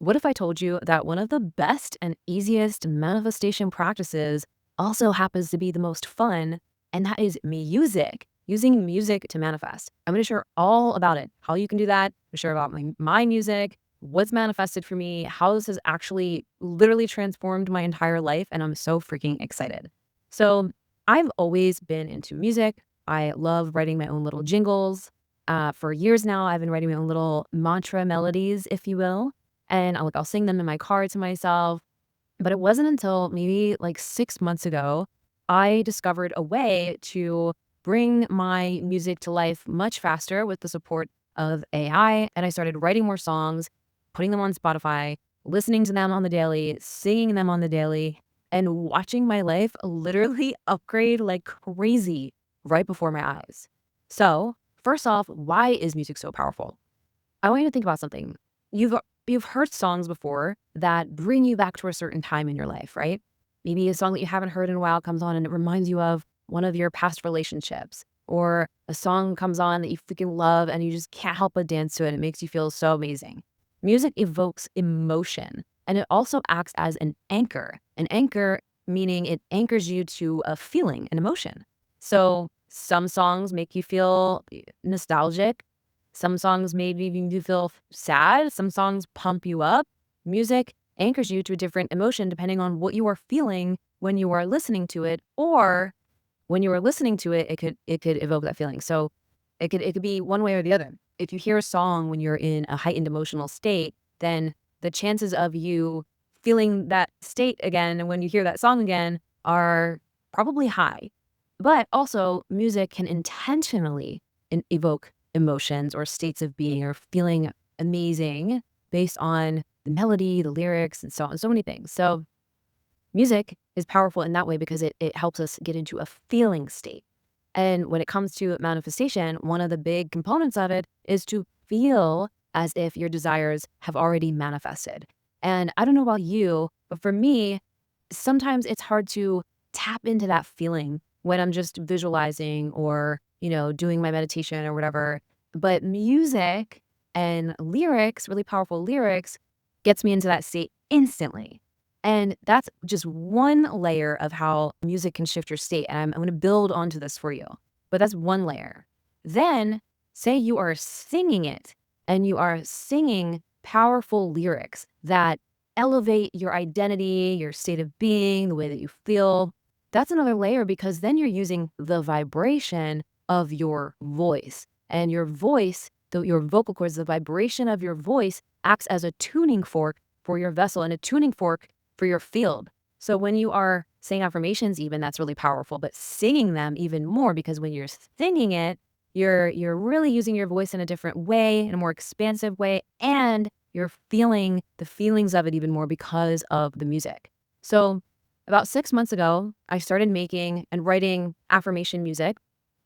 What if I told you that one of the best and easiest manifestation practices also happens to be the most fun, and that is music, using music to manifest? I'm going to share all about it, how you can do that. I'm share about my music, what's manifested for me, how this has actually literally transformed my entire life, and I'm so freaking excited. So, I've always been into music. I love writing my own little jingles. For years now, I've been writing my own little mantra melodies, if you will, and I'll sing them in my car to myself. But it wasn't until maybe like 6 months ago, I discovered a way to bring my music to life much faster with the support of AI, and I started writing more songs, putting them on Spotify, listening to them on the daily, singing them on the daily, and watching my life literally upgrade like crazy right before my eyes. So, first off, why is music so powerful? I want you to think about something. You've heard songs before that bring you back to a certain time in your life, right? Maybe a song that you haven't heard in a while comes on and it reminds you of one of your past relationships, or a song comes on that you freaking love and you just can't help but dance to it. It makes you feel so amazing. Music evokes emotion, and it also acts as an anchor. An anchor meaning it anchors you to a feeling, an emotion. So some songs make you feel nostalgic. Some songs maybe make you feel sad. Some songs pump you up. Music anchors you to a different emotion depending on what you are feeling when you are listening to it, or when you are listening to it, it could evoke that feeling. So it could be one way or the other. If you hear a song when you're in a heightened emotional state, then the chances of you feeling that state again and when you hear that song again are probably high. But also, music can intentionally evoke emotions or states of being or feeling amazing based on the melody, the lyrics, and so on, so many things. So music is powerful in that way because it helps us get into a feeling state. And when it comes to manifestation, one of the big components of it is to feel as if your desires have already manifested. And I don't know about you, but for me, sometimes it's hard to tap into that feeling when I'm just visualizing or, doing my meditation or whatever. But music and lyrics, really powerful lyrics, gets me into that state instantly. And that's just one layer of how music can shift your state. And I'm going to build onto this for you. But that's one layer. Then, say you are singing it and you are singing powerful lyrics that elevate your identity, your state of being, the way that you feel. That's another layer because then you're using the vibration of your voice. And your voice, your vocal cords, the vibration of your voice acts as a tuning fork for your vessel and a tuning fork for your field. So when you are saying affirmations, even that's really powerful, but singing them even more, because when you're singing it, you're really using your voice in a different way, in a more expansive way, and you're feeling the feelings of it even more because of the music. So about 6 months ago, I started making and writing affirmation music,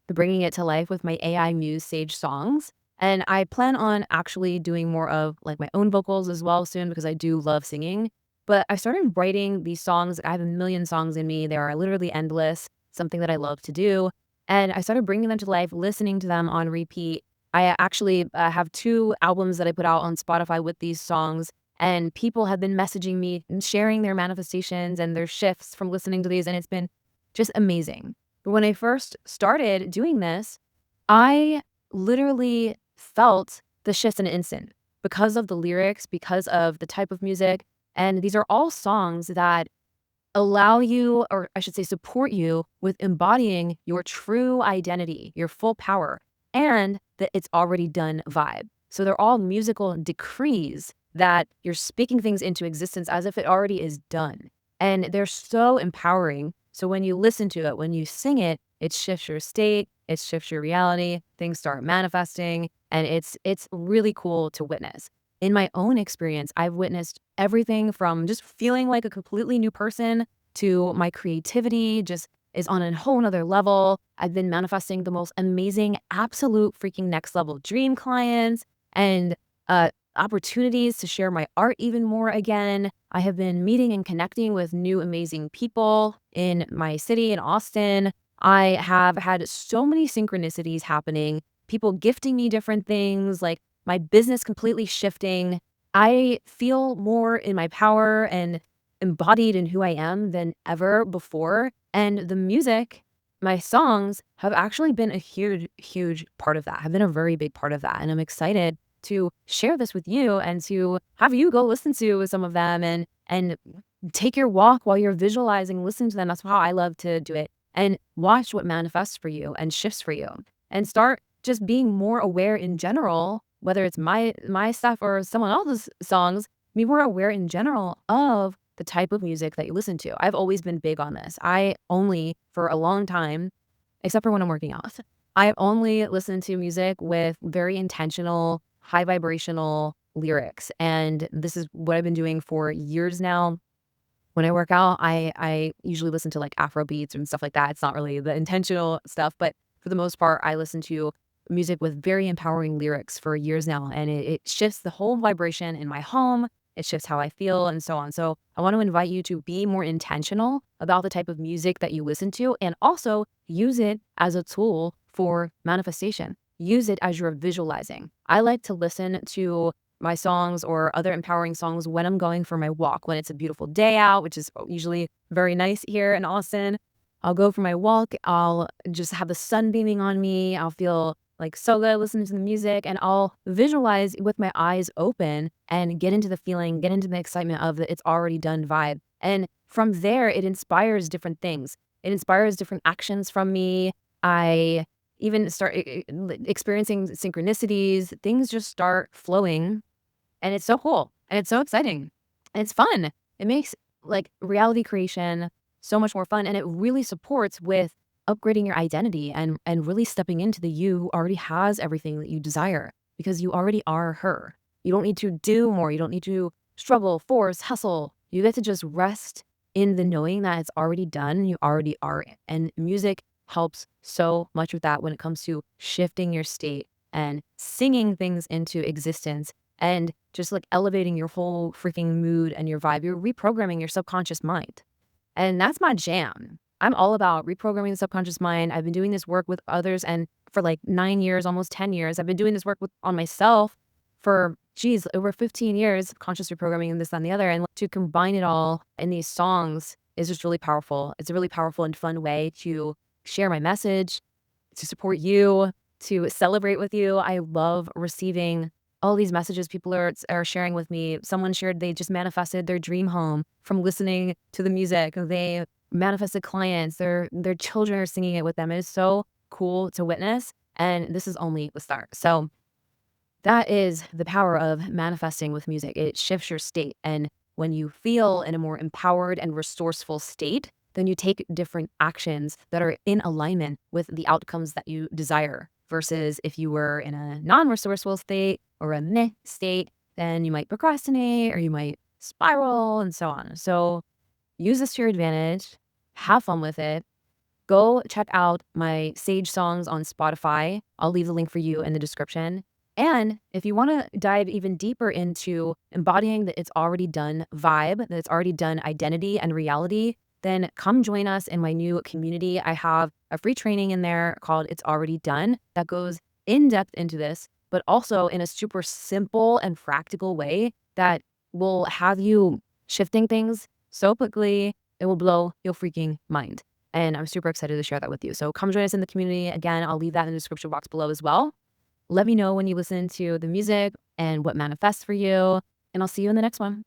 bringing it to life with my AI Muse Sage songs. And I plan on actually doing more of like my own vocals as well soon because I do love singing. But I started writing these songs. I have a million songs in me. They are literally endless, something that I love to do. And I started bringing them to life, listening to them on repeat. I actually have 2 albums that I put out on Spotify with these songs. And people have been messaging me and sharing their manifestations and their shifts from listening to these. And it's been just amazing. But when I first started doing this, I literally felt the shift in an instant because of the lyrics, because of the type of music. And these are all songs that allow you, or I should say, support you with embodying your true identity, your full power, and that it's already done vibe. So they're all musical decrees that you're speaking things into existence as if it already is done. And they're so empowering. So when you listen to it, when you sing it, it shifts your state, it shifts your reality, things start manifesting, and it's really cool to witness. In my own experience, I've witnessed everything from just feeling like a completely new person to my creativity just is on a whole nother level. I've been manifesting the most amazing, absolute freaking next level dream clients and opportunities to share my art even more again. I have been meeting and connecting with new amazing people in my city in Austin. I have had so many synchronicities happening, people gifting me different things, like my business completely shifting. I feel more in my power and embodied in who I am than ever before. And the music, my songs have actually been a huge, huge part of that, have been a very big part of that. And I'm excited to share this with you and to have you go listen to some of them and take your walk while you're visualizing, listen to them. That's how I love to do it. And watch what manifests for you and shifts for you. And start just being more aware in general, whether it's my stuff or someone else's songs, be more aware in general of the type of music that you listen to. I've always been big on this. I only, for a long time, except for when I'm working out, I've only listened to music with very intentional, high vibrational lyrics. And this is what I've been doing for years now. When I work out, I usually listen to like Afro beats and stuff like that. It's not really the intentional stuff, but for the most part, I listen to music with very empowering lyrics for years now, and it shifts the whole vibration in my home. It shifts how I feel and so on. So I want to invite you to be more intentional about the type of music that you listen to and also use it as a tool for manifestation. Use it as you're visualizing. I like to listen to my songs or other empowering songs when I'm going for my walk, when it's a beautiful day out, which is usually very nice here in Austin. I'll go for my walk. I'll just have the sun beaming on me. I'll feel like so good listening to the music, and I'll visualize with my eyes open and get into the feeling, get into the excitement of the it's already done vibe. And from there, it inspires different things. It inspires different actions from me. I even start experiencing synchronicities. Things just start flowing, and it's so cool, and it's so exciting, and it's fun. It makes, like, reality creation so much more fun, and it really supports with upgrading your identity and really stepping into the you who already has everything that you desire, because you already are her. You don't need to do more. You don't need to struggle, force, hustle. You get to just rest in the knowing that it's already done. You already are it. And music helps so much with that when it comes to shifting your state and singing things into existence and just like elevating your whole freaking mood and your vibe. You're reprogramming your subconscious mind. And that's my jam. I'm all about reprogramming the subconscious mind. I've been doing this work with others, and for like 9 years, almost 10 years. I've been doing this work on myself for, geez, over 15 years, conscious reprogramming and this, that, and the other. And to combine it all in these songs is just really powerful. It's a really powerful and fun way to share my message, to support you, to celebrate with you. I love receiving all these messages people are sharing with me. Someone shared they just manifested their dream home from listening to the music. They manifested clients. Their children are singing it with them. It is so cool to witness, and this is only the start. So that is the power of manifesting with music. It shifts your state. And when you feel in a more empowered and resourceful state, then you take different actions that are in alignment with the outcomes that you desire. Versus if you were in a non-resourceful state or a meh state, then you might procrastinate or you might spiral and so on. So use this to your advantage. Have fun with it. Go check out my Sage songs on Spotify. I'll leave the link for you in the description. And if you want to dive even deeper into embodying the it's already done vibe, the it's already done identity and reality, then come join us in my new community. I have a free training in there called It's Already Done that goes in depth into this, but also in a super simple and practical way that will have you shifting things so quickly, it will blow your freaking mind. And I'm super excited to share that with you. So come join us in the community. Again, I'll leave that in the description box below as well. Let me know when you listen to the music and what manifests for you, and I'll see you in the next one.